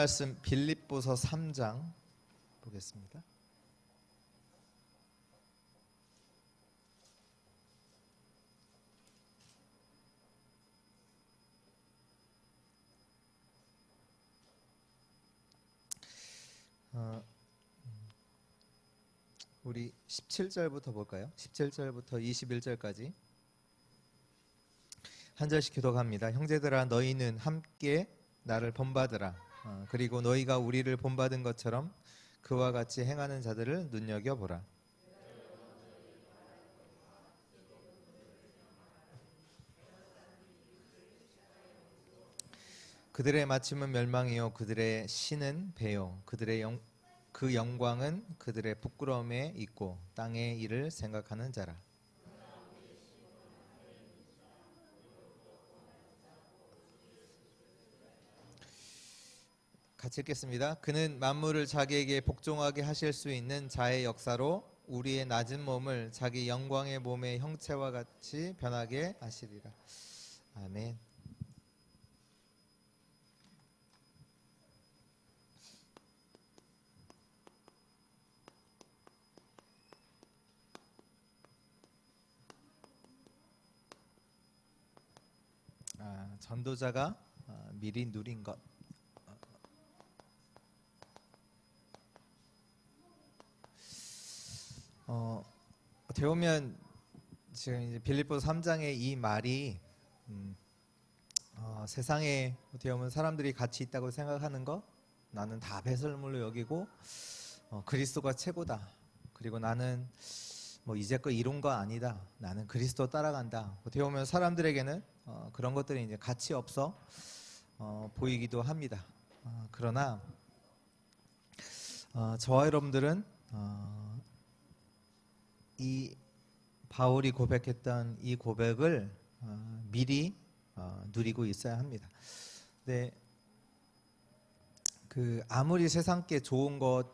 말씀 빌립보서 3장 보겠습니다. 우리 17절부터 볼까요? 17절부터 21절까지 한 절씩 교독합니다. 형제들아 너희는 함께 나를 본받으라. 그리고 너희가 우리를 본받은 것처럼 그와 같이 행하는 자들을 눈여겨보라. 그들의 마침은 멸망이요 그들의 신은 배요 그 영광은 그들의 부끄러움에 있고 땅의 일을 생각하는 자라. 같이 읽겠습니다. 그는 만물을 자기에게 복종하게 하실 수 있는 자의 역사로 우리의 낮은 몸을 자기 영광의 몸의 형체와 같이 변하게 하시리라. 아멘. 전도자가 미리 누린 것. 어떻게 보면 지금 이제 빌립보서 3장의 이 말이 세상에 어떻게 보면 사람들이 가치 있다고 생각하는 거, 나는 다 배설물로 여기고 그리스도가 최고다. 그리고 나는 뭐 이제껏 이룬 거 아니다. 나는 그리스도 따라간다. 어떻게 보면 사람들에게는 그런 것들이 이제 가치 없어 보이기도 합니다. 그러나 저와 여러분들은 이 바울이 고백했던 이 고백을 미리 누리고 있어야 합니다. 근데 아무리 세상께 좋은 것,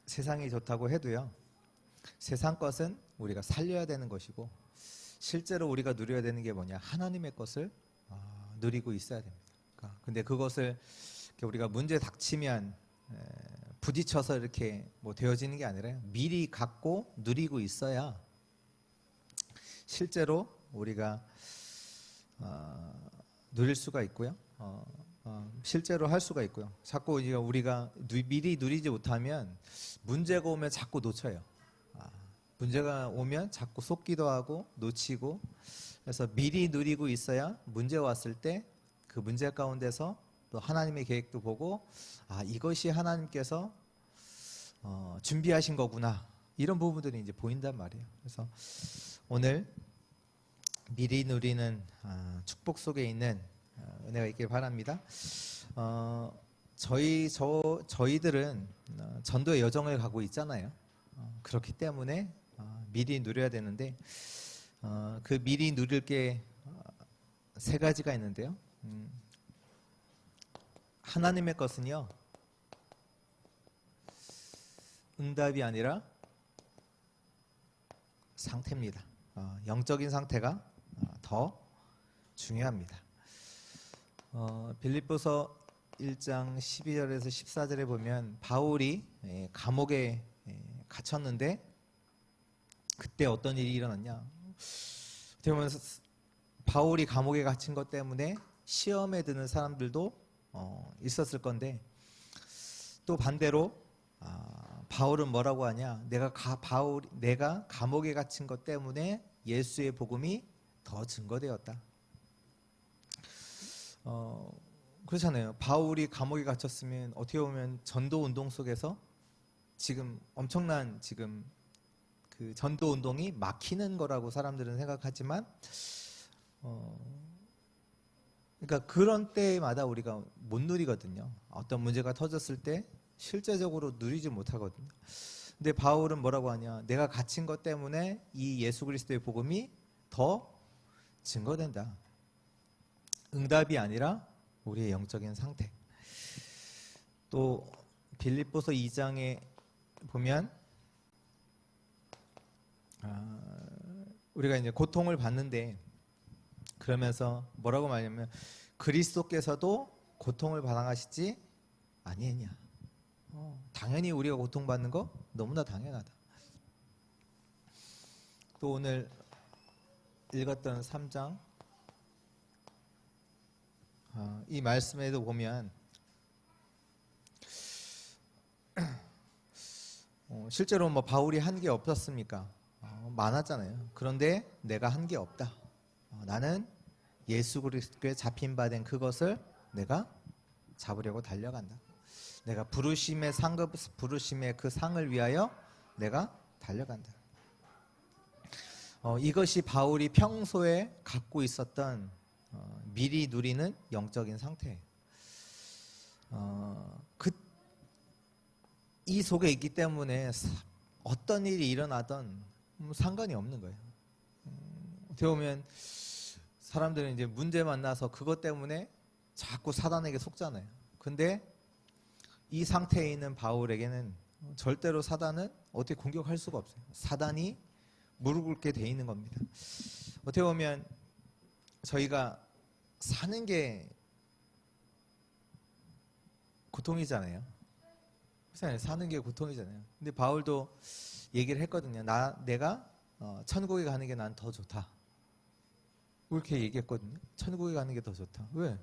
세상이 좋다고 해도요, 세상 것은 우리가 살려야 되는 것이고, 실제로 우리가 누려야 되는 게 뭐냐? 하나님의 것을 누리고 있어야 됩니다. 근데 그것을 우리가 문제 닥치면 부딪혀서 이렇게 뭐 되어지는 게 아니라 미리 갖고 누리고 있어야 실제로 우리가 누릴 수가 있고요. 실제로 할 수가 있고요. 자꾸 우리가 미리 누리지 못하면 문제가 오면 자꾸 놓쳐요. 문제가 오면 자꾸 속기도 하고 놓치고, 그래서 미리 누리고 있어야 문제 왔을 때 그 문제 가운데서 또 하나님의 계획도 보고, 이것이 하나님께서 준비하신 거구나, 이런 부분들이 이제 보인단 말이에요. 그래서 오늘 미리 누리는 축복 속에 있는 은혜가 있길 바랍니다. 저희들은 전도의 여정을 가고 있잖아요. 그렇기 때문에 미리 누려야 되는데, 그 미리 누릴 게 세 가지가 있는데요. 하나님의 것은요, 응답이 아니라 상태입니다. 영적인 상태가 더 중요합니다. 빌립보서 1장 12절에서 14절에 보면 바울이 감옥에 갇혔는데 그때 어떤 일이 일어났냐? 그러면 바울이 감옥에 갇힌 것 때문에 시험에 드는 사람들도 있었을 건데, 또 반대로 바울은 뭐라고 하냐? 내가 감옥에 갇힌 것 때문에 예수의 복음이 더 증거되었다. 그렇잖아요. 바울이 감옥에 갇혔으면 어떻게 보면 전도 운동 속에서 지금 엄청난 그 전도 운동이 막히는 거라고 사람들은 생각하지만, 그러니까 그런 때마다 우리가 못 누리거든요. 어떤 문제가 터졌을 때 실제적으로 누리지 못하거든요. 근데 바울은 뭐라고 하냐? 내가 갇힌 것 때문에 이 예수 그리스도의 복음이 더 증거된다. 응답이 아니라 우리의 영적인 상태. 또 빌립보서 2장에 보면 우리가 이제 고통을 받는데, 그러면서 뭐라고 말하냐면 그리스도께서도 고통을 받아가시지 아니냐? 당연히 우리가 고통받는 거 너무나 당연하다. 또 오늘 읽었던 3장 이 말씀에도 보면 실제로 뭐 바울이 한 게 없었습니까? 많았잖아요. 그런데 내가 한 게 없다. 나는 예수 그리스도에 잡힌 바 된 그것을 내가 잡으려고 달려간다. 내가 부르심의 상급, 부르심의 그 상을 위하여 내가 달려간다. 이것이 바울이 평소에 갖고 있었던 미리 누리는 영적인 상태예요. 이 속에 있기 때문에 어떤 일이 일어나든 상관이 없는 거예요. 어떻게 보면 사람들은 이제 문제 만나서 그것 때문에 자꾸 사단에게 속잖아요. 근데 이 상태에 있는 바울에게는 절대로 사단은 어떻게 공격할 수가 없어요. 사단이 무릎 꿇게 돼 있는 겁니다. 어떻게 보면 저희가 사는 게 고통이잖아요. 사는 게 고통이잖아요. 근데 바울도 얘기를 했거든요. 내가 천국에 가는 게 난 더 좋다. 그렇게 얘기했거든요. 천국에 가는 게 더 좋다. 왜?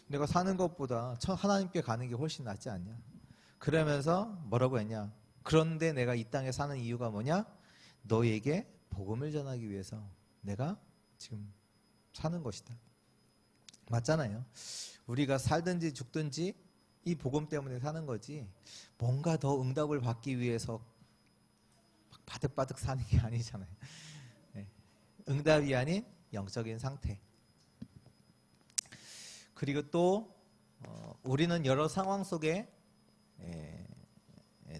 내가 사는 것보다 하나님께 가는 게 훨씬 낫지 않냐. 그러면서 뭐라고 했냐. 그런데 내가 이 땅에 사는 이유가 뭐냐. 너에게 복음을 전하기 위해서 내가 지금 사는 것이다. 맞잖아요. 우리가 살든지 죽든지 이 복음 때문에 사는 거지 뭔가 더 응답을 받기 위해서 바득바득 사는 게 아니잖아요. 네. 응답이 아닌 영적인 상태. 그리고 또 우리는 여러 상황 속에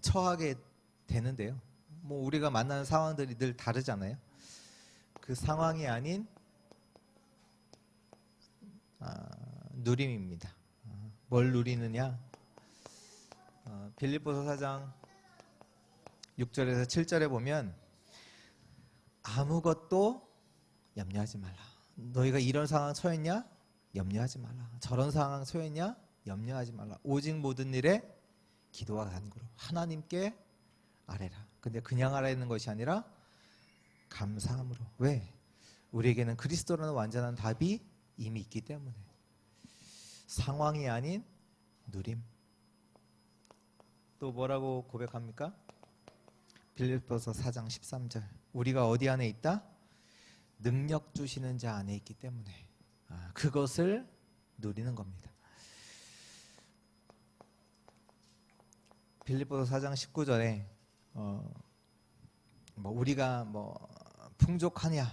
처하게 되는데요. 뭐 우리가 만나는 상황들이 늘 다르잖아요. 그 상황이 아닌 누림입니다. 뭘 누리느냐? 빌립보서 4장 6절에서 7절에 보면 아무것도 염려하지 말라. 너희가 이런 상황 처했냐? 염려하지 말라. 저런 상황 처했냐? 염려하지 말라. 오직 모든 일에 기도와 간구로 하나님께 아뢰라. 근데 그냥 아뢰는 것이 아니라 감사함으로. 왜? 우리에게는 그리스도라는 완전한 답이 이미 있기 때문에. 상황이 아닌 누림. 또 뭐라고 고백합니까? 빌립보서 4장 13절. 우리가 어디 안에 있다? 능력 주시는 자 안에 있기 때문에 그것을 누리는 겁니다. 빌립보서 4장 19절에 뭐 우리가 뭐 풍족하냐,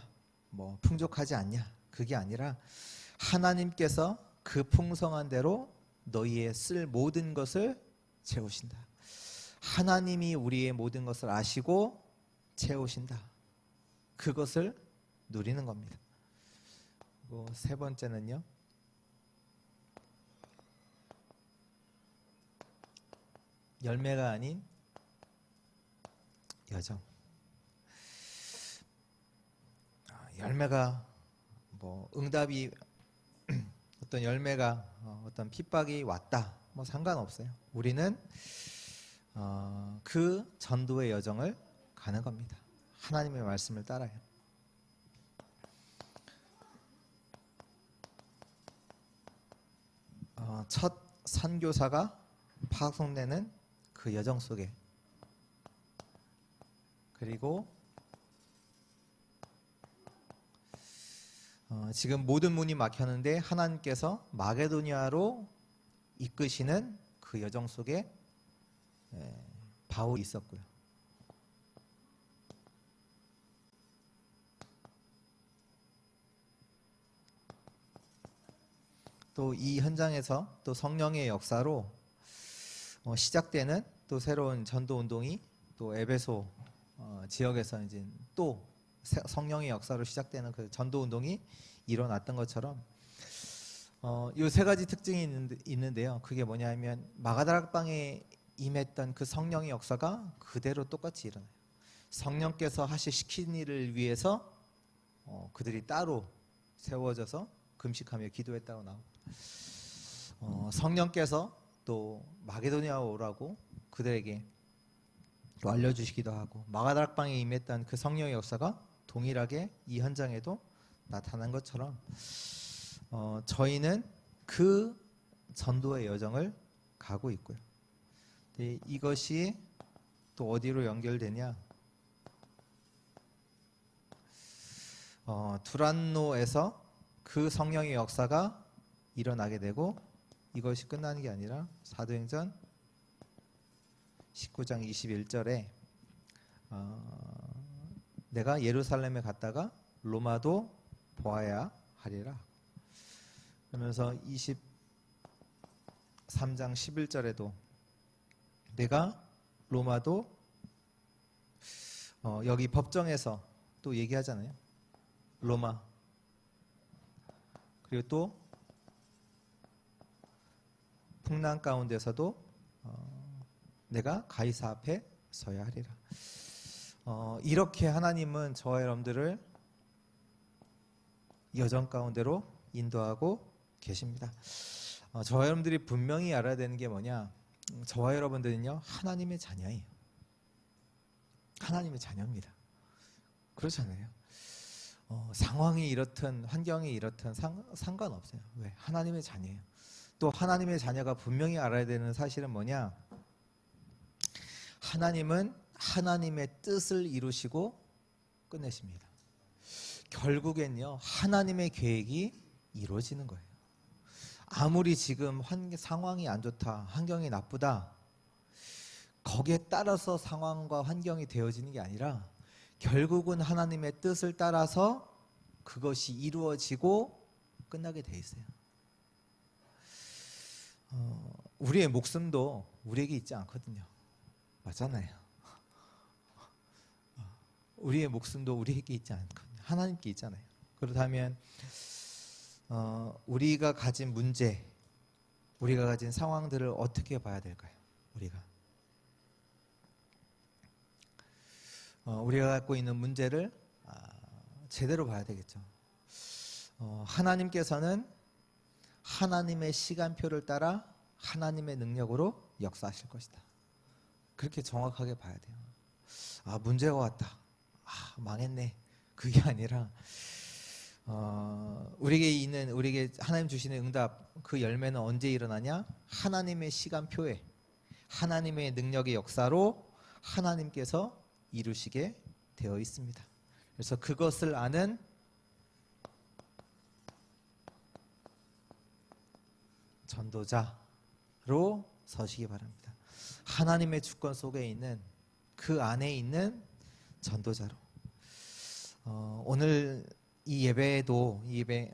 뭐 풍족하지 않냐, 그게 아니라 하나님께서 그 풍성한 대로 너희의 쓸 모든 것을 채우신다. 하나님이 우리의 모든 것을 아시고 채우신다. 그것을 누리는 겁니다. 그리고 세 번째는요. 열매가 아닌 여정. 열매가 뭐 응답이 어떤 열매가 어떤 핍박이 왔다. 뭐 상관없어요. 우리는 그 전도의 여정을 가는 겁니다. 하나님의 말씀을 따라요. 첫 선교사가 파송되는 그 여정 속에 그리고 지금 모든 문이 막혔는데 하나님께서 마게도니아로 이끄시는 그 여정 속에 바울이 있었고요. 또 이 현장에서 또 성령의 역사로 시작되는 또 새로운 전도 운동이 또 에베소 지역에서 이제 또 성령의 역사로 시작되는 그 전도 운동이 일어났던 것처럼 이 세 가지 특징이 있는데요. 그게 뭐냐면 마가다락방에 임했던 그 성령의 역사가 그대로 똑같이 일어나요. 성령께서 시킨 일을 위해서 그들이 따로 세워져서 금식하며 기도했다고 나옵니다. 성령께서 또 마게도니아 오라고 그들에게 또 알려주시기도 하고 마가다락방에 임했던 그 성령의 역사가 동일하게 이 현장에도 나타난 것처럼 저희는 그 전도의 여정을 가고 있고요. 이것이 또 어디로 연결되냐? 두란노에서 그 성령의 역사가 일어나게 되고 이것이 끝나는 게 아니라 사도행전 19장 21절에 내가 예루살렘에 갔다가 로마도 보아야 하리라. 그러면서 23장 11절에도 내가 로마도 여기 법정에서 또 얘기하잖아요. 로마 그리고 또 풍랑 가운데서도 내가 가이사 앞에 서야 하리라. 이렇게 하나님은 저와 여러분들을 여정 가운데로 인도하고 계십니다. 저와 여러분들이 분명히 알아야 되는 게 뭐냐? 저와 여러분들은요 하나님의 자녀예요. 하나님의 자녀입니다. 그렇잖아요. 상황이 이렇든 환경이 이렇든 상관없어요. 왜? 하나님의 자녀예요. 또 하나님의 자녀가 분명히 알아야 되는 사실은 뭐냐? 하나님은 하나님의 뜻을 이루시고 끝내십니다. 결국엔요 하나님의 계획이 이루어지는 거예요. 아무리 지금 상황이 안 좋다, 환경이 나쁘다, 거기에 따라서 상황과 환경이 되어지는 게 아니라 결국은 하나님의 뜻을 따라서 그것이 이루어지고 끝나게 돼 있어요. 우리의 목숨도 우리에게 있지 않거든요. 맞잖아요. 우리의 목숨도 우리에게 있지 않거든요. 하나님께 있잖아요. 그렇다면 우리가 가진 문제, 우리가 가진 상황들을 어떻게 봐야 될까요? 우리가 갖고 있는 문제를 제대로 봐야 되겠죠. 하나님께서는 하나님의 시간표를 따라 하나님의 능력으로 역사하실 것이다. 그렇게 정확하게 봐야 돼요. 문제가 왔다. 망했네. 그게 아니라 우리에게 하나님 주시는 응답, 그 열매는 언제 일어나냐? 하나님의 시간표에 하나님의 능력의 역사로 하나님께서 이루시게 되어 있습니다. 그래서 그것을 아는 전도자로 서시기 바랍니다. 하나님의 주권 속에 있는 그 안에 있는 전도자로. 오늘 이 예배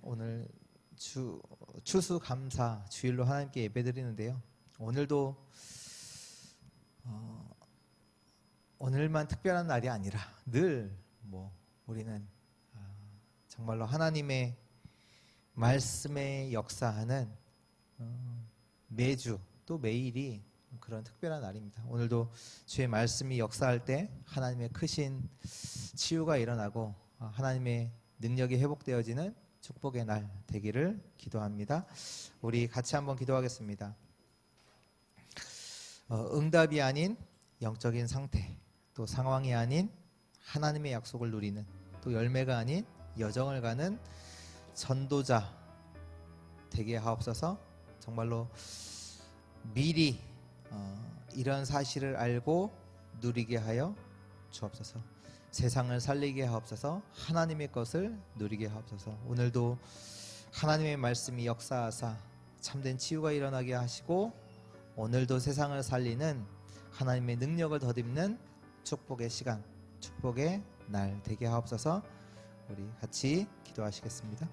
오늘 추수감사 주일로 하나님께 예배드리는데요. 오늘도 오늘만 특별한 날이 아니라 늘 우리는 정말로 하나님의 말씀에 역사하는 매주 또 매일이 그런 특별한 날입니다. 오늘도 주의 말씀이 역사할 때 하나님의 크신 치유가 일어나고 하나님의 능력이 회복되어지는 축복의 날 되기를 기도합니다. 우리 같이 한번 기도하겠습니다. 응답이 아닌 영적인 상태, 또 상황이 아닌 하나님의 약속을 누리는, 또 열매가 아닌 여정을 가는 전도자 되게 하옵소서. 정말로 미리 이런 사실을 알고 누리게 하여 주옵소서. 세상을 살리게 하옵소서. 하나님의 것을 누리게 하옵소서. 오늘도 하나님의 말씀이 역사하사 참된 치유가 일어나게 하시고 오늘도 세상을 살리는 하나님의 능력을 덧입는 축복의 시간, 축복의 날 되게 하옵소서. 우리 같이 기도하시겠습니다.